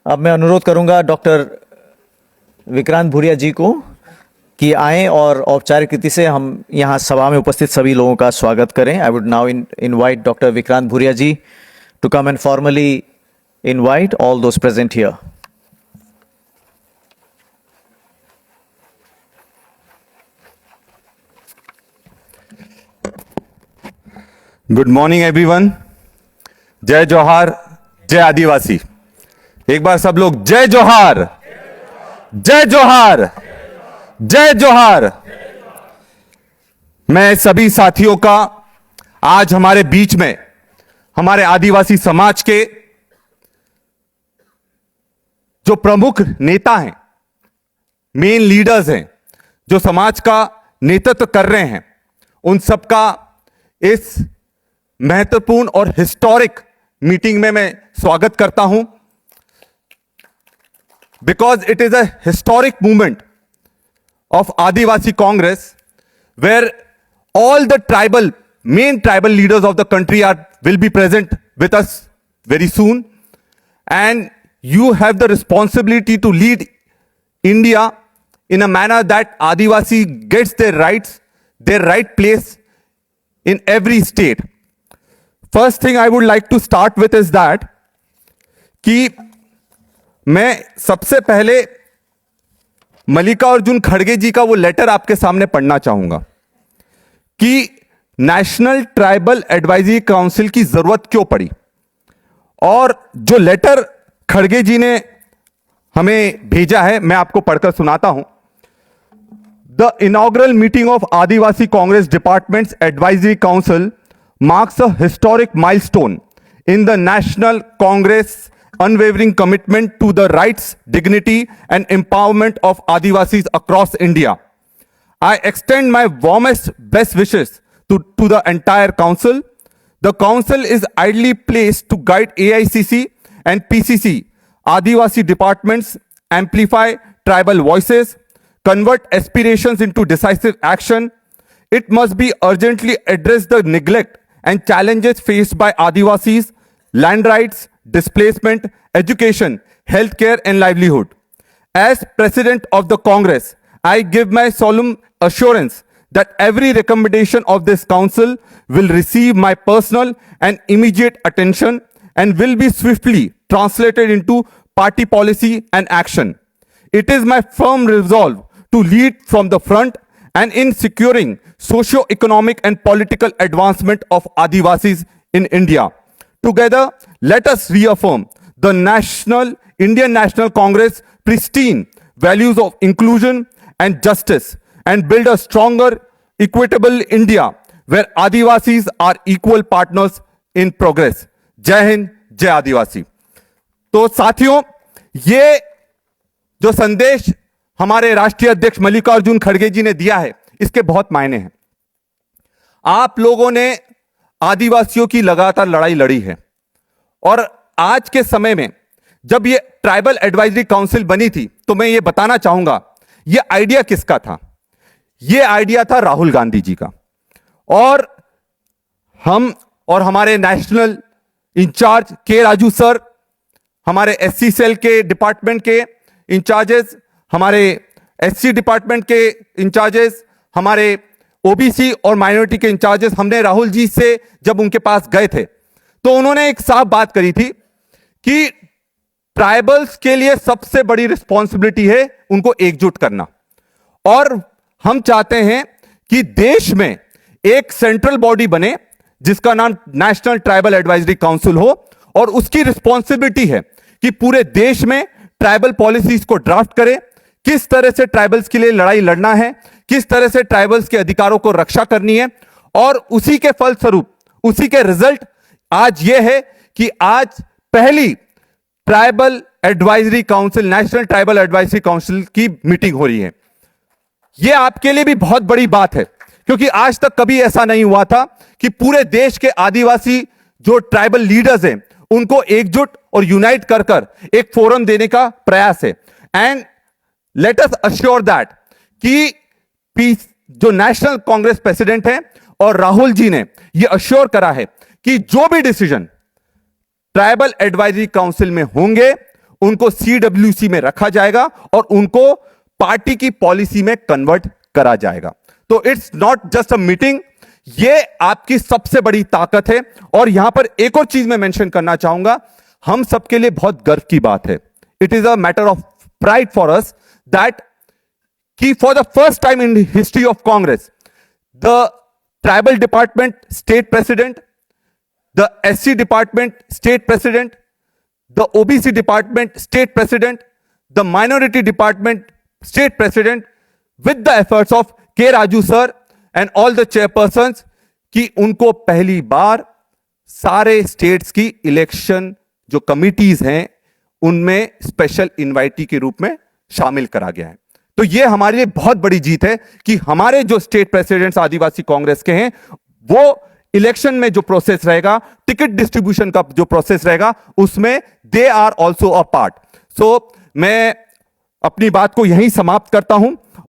अब मैं अनुरोध करूंगा डॉक्टर विक्रांत भूरिया जी को कि आएं और औपचारिक रीति से हम यहाँ सभा में उपस्थित सभी लोगों का स्वागत करें. I would now invite doctor Vikrant Bhuria ji to come and formally invite all those present here. Good morning everyone. जय जोहार, जय आदिवासी. एक बार सब लोग जय जोहार, जय जोहार, जय जोहार. मैं सभी साथियों का आज हमारे बीच में हमारे आदिवासी समाज के जो प्रमुख नेता हैं, मेन लीडर्स हैं, जो समाज का नेतृत्व कर रहे हैं, उन सबका इस महत्वपूर्ण और हिस्टोरिक मीटिंग में मैं स्वागत करता हूं. Because it is a historic movement of Adivasi Congress where all the main tribal leaders of the country will be present with us very soon, and you have the responsibility to lead India in a manner that Adivasi gets their rights, their right place in every state. First thing I would like to start with is that कि मैं सबसे पहले मल्लिकार्जुन खड़गे जी का वो letter आपके सामने पढ़ना चाहूंगा कि नेशनल ट्राइबल एडवाइजरी काउंसिल की जरूरत क्यों पड़ी. और जो लेटर खड़गे जी ने हमें भेजा है मैं आपको पढ़कर सुनाता हूं. The inaugural meeting of Adivasi Congress departments advisory council marks a historic milestone in the National Congress unwavering commitment to the rights, dignity and empowerment of Adivasis across India. I extend my warmest best wishes to the entire council. The council is ideally placed to guide AICC and PCC Adivasi departments, amplify tribal voices, convert aspirations into decisive action. It must be urgently address the neglect and challenges faced by Adivasis, land rights, displacement, education, healthcare and livelihood. As President of the Congress, I give my solemn assurance that every recommendation of this council will receive my personal and immediate attention and will be swiftly translated into party policy and action. It is my firm resolve to lead from the front and in securing socio-economic and political advancement of Adivasis in India. Together, let us reaffirm the Indian National Congress pristine values of inclusion and justice and build a stronger, equitable India where Adivasis are equal partners in progress. जय हिंद, जय आदिवासी. तो साथियों, ये जो संदेश हमारे राष्ट्रीय अध्यक्ष मल्लिकार्जुन खड़गे जी ने दिया है, इसके बहुत मायने हैं. आप लोगों ने आदिवासियों की लगातार लड़ाई लड़ी है और आज के समय में जब ये ट्राइबल एडवाइजरी काउंसिल बनी थी तो मैं ये बताना चाहूंगा ये आइडिया किसका था. ये आइडिया था राहुल गांधी जी का. और हम और हमारे नेशनल इंचार्ज के राजू सर, हमारे एससी सेल के डिपार्टमेंट के इंचार्जेस, हमारे एससी डिपार्टमेंट के इंचार्जेस, हमारे ओबीसी और माइनॉरिटी के इंचार्जेस, हमने राहुल जी से जब उनके पास गए थे तो उन्होंने एक साफ बात करी थी कि ट्राइबल्स के लिए सबसे बड़ी रिस्पॉन्सिबिलिटी है उनको एकजुट करना. और हम चाहते हैं कि देश में एक सेंट्रल बॉडी बने जिसका नाम नेशनल ट्राइबल एडवाइजरी काउंसिल हो और उसकी रिस्पॉन्सिबिलिटी है कि पूरे देश में ट्राइबल पॉलिसीज को ड्राफ्ट करे, किस तरह से ट्राइबल्स के लिए लड़ाई लड़ना है, किस तरह से ट्राइबल्स के अधिकारों को रक्षा करनी है. और उसी के फलस्वरूप, उसी के रिजल्ट आज यह है कि आज पहली tribal advisory council, national tribal advisory council की मीटिंग हो रही है. यह आपके लिए भी बहुत बड़ी बात है क्योंकि आज तक कभी ऐसा नहीं हुआ था कि पूरे देश के आदिवासी जो ट्राइबल लीडर्स हैं उनको एकजुट और यूनाइट कर कर एक फोरम देने का प्रयास है. And let us assure that कि जो नेशनल कांग्रेस प्रेसिडेंट हैं और राहुल जी ने यह अश्योर करा है कि जो भी डिसीजन ट्राइबल एडवाइजरी काउंसिल में होंगे, उनको सीडब्ल्यूसी में रखा जाएगा और उनको पार्टी की पॉलिसी में कन्वर्ट करा जाएगा। तो it's not just a meeting, ये आपकी सबसे बड़ी ताकत है। और यहां पर एक और चीज मैं मेंशन करना चाहूंगा, हम सबके लिए बहुत गर्व की बात है, it is a matter of pride for us that कि for the first time in history of Congress the tribal department state president, the SC department state president, the OBC department state president, the minority department state president, with the efforts of K. Raju sir and all the chairpersons, कि उनको पहली बार सारे states की election जो committees हैं उनमें special invitee के रूप में शामिल करा गया है। तो यह हमारे लिए बहुत बड़ी जीत है कि हमारे जो स्टेट प्रेसिडेंट्स आदिवासी कांग्रेस के हैं वो इलेक्शन में जो प्रोसेस रहेगा, टिकट डिस्ट्रीब्यूशन का जो प्रोसेस रहेगा, उसमें they are also a part. So मैं अपनी बात को यहीं समाप्त करता हूं।